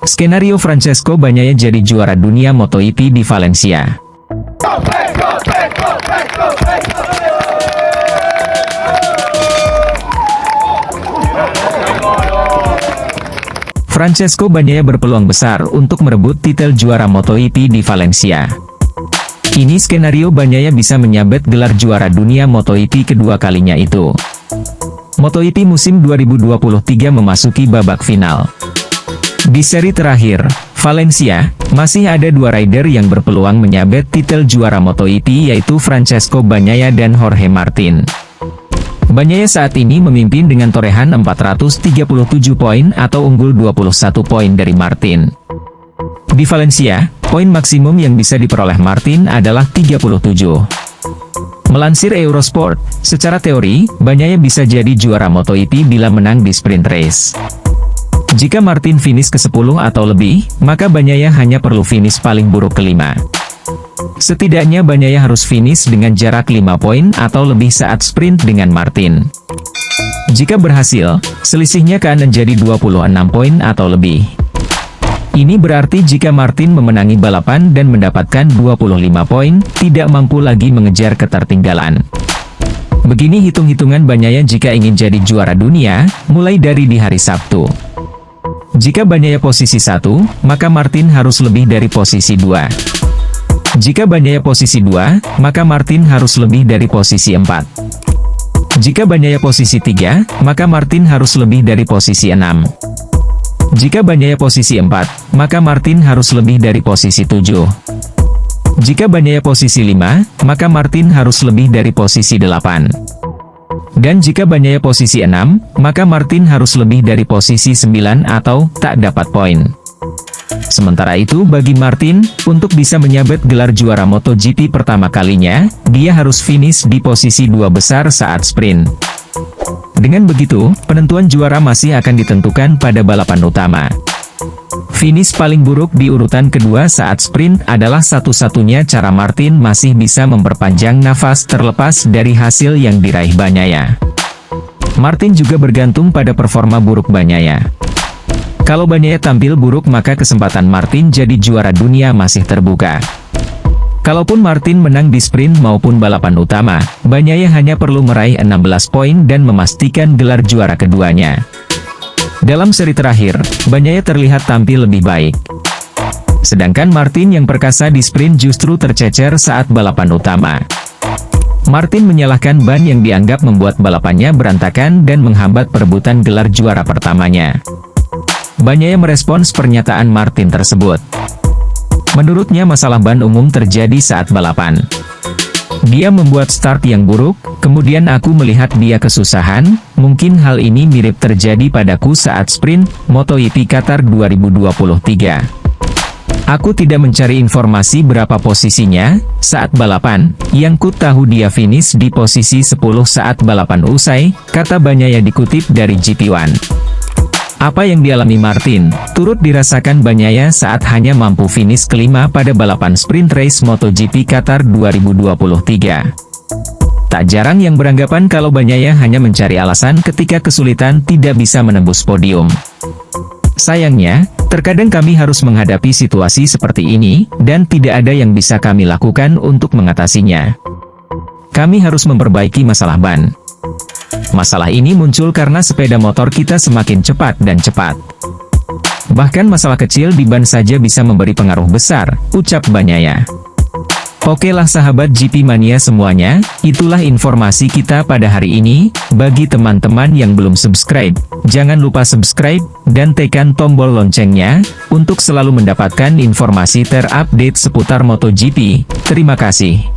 Skenario Francesco Bagnaia jadi juara dunia MotoGP di Valencia. Francesco Bagnaia berpeluang besar untuk merebut titel juara MotoGP di Valencia. Ini skenario Bagnaia bisa menyabet gelar juara dunia MotoGP kedua kalinya itu. MotoGP musim 2023 memasuki babak final. Di seri terakhir, Valencia, masih ada dua rider yang berpeluang menyabet titel juara MotoGP yaitu Francesco Bagnaia dan Jorge Martin. Bagnaia saat ini memimpin dengan torehan 437 poin atau unggul 21 poin dari Martin. Di Valencia, poin maksimum yang bisa diperoleh Martin adalah 37. Melansir Eurosport, secara teori, Bagnaia bisa jadi juara MotoGP bila menang di sprint race. Jika Martin finish ke-10 atau lebih, maka Bagnaia hanya perlu finish paling buruk ke-5. Setidaknya Bagnaia harus finish dengan jarak 5 poin atau lebih saat sprint dengan Martin. Jika berhasil, selisihnya akan menjadi 26 poin atau lebih. Ini berarti jika Martin memenangi balapan dan mendapatkan 25 poin, tidak mampu lagi mengejar ketertinggalan. Begini hitung-hitungan Bagnaia jika ingin jadi juara dunia, mulai dari di hari Sabtu. Jika Bagnaia posisi 1, maka Martin harus lebih dari posisi 2. Jika Bagnaia posisi 2, maka Martin harus lebih dari posisi 4. Jika Bagnaia posisi 3, maka Martin harus lebih dari posisi 6. Jika Bagnaia posisi 4, maka Martin harus lebih dari posisi 7. Jika Bagnaia posisi 5, maka Martin harus lebih dari posisi 8. Dan jika Bagnaia posisi 6, maka Martin harus lebih dari posisi 9 atau tak dapat poin. Sementara itu bagi Martin, untuk bisa menyabet gelar juara MotoGP pertama kalinya, dia harus finish di posisi 2 besar saat sprint. Dengan begitu, penentuan juara masih akan ditentukan pada balapan utama. Finish paling buruk di urutan kedua saat sprint adalah satu-satunya cara Martin masih bisa memperpanjang nafas terlepas dari hasil yang diraih Bagnaia. Martin juga bergantung pada performa buruk Bagnaia. Kalau Bagnaia tampil buruk maka kesempatan Martin jadi juara dunia masih terbuka. Kalaupun Martin menang di sprint maupun balapan utama, Bagnaia hanya perlu meraih 16 poin dan memastikan gelar juara keduanya. Dalam seri terakhir, Bagnaia terlihat tampil lebih baik. Sedangkan Martin yang perkasa di sprint justru tercecer saat balapan utama. Martin menyalahkan ban yang dianggap membuat balapannya berantakan dan menghambat perebutan gelar juara pertamanya. Bagnaia merespons pernyataan Martin tersebut. Menurutnya masalah ban umum terjadi saat balapan. Dia membuat start yang buruk, kemudian aku melihat dia kesusahan, mungkin hal ini mirip terjadi padaku saat sprint MotoGP Qatar 2023. Aku tidak mencari informasi berapa posisinya saat balapan, yang ku tahu dia finish di posisi 10 saat balapan usai, kata Bagnaia dikutip dari GP1. Apa yang dialami Martin, turut dirasakan Bagnaia saat hanya mampu finish kelima pada balapan sprint race MotoGP Qatar 2023. Tak jarang yang beranggapan kalau Bagnaia hanya mencari alasan ketika kesulitan tidak bisa menembus podium. Sayangnya, terkadang kami harus menghadapi situasi seperti ini, dan tidak ada yang bisa kami lakukan untuk mengatasinya. Kami harus memperbaiki masalah ban. Masalah ini muncul karena sepeda motor kita semakin cepat dan cepat. Bahkan masalah kecil di ban saja bisa memberi pengaruh besar, ucap Bagnaia. Oke lah sahabat GP Mania semuanya, itulah informasi kita pada hari ini. Bagi teman-teman yang belum subscribe, jangan lupa subscribe, dan tekan tombol loncengnya, untuk selalu mendapatkan informasi terupdate seputar MotoGP. Terima kasih.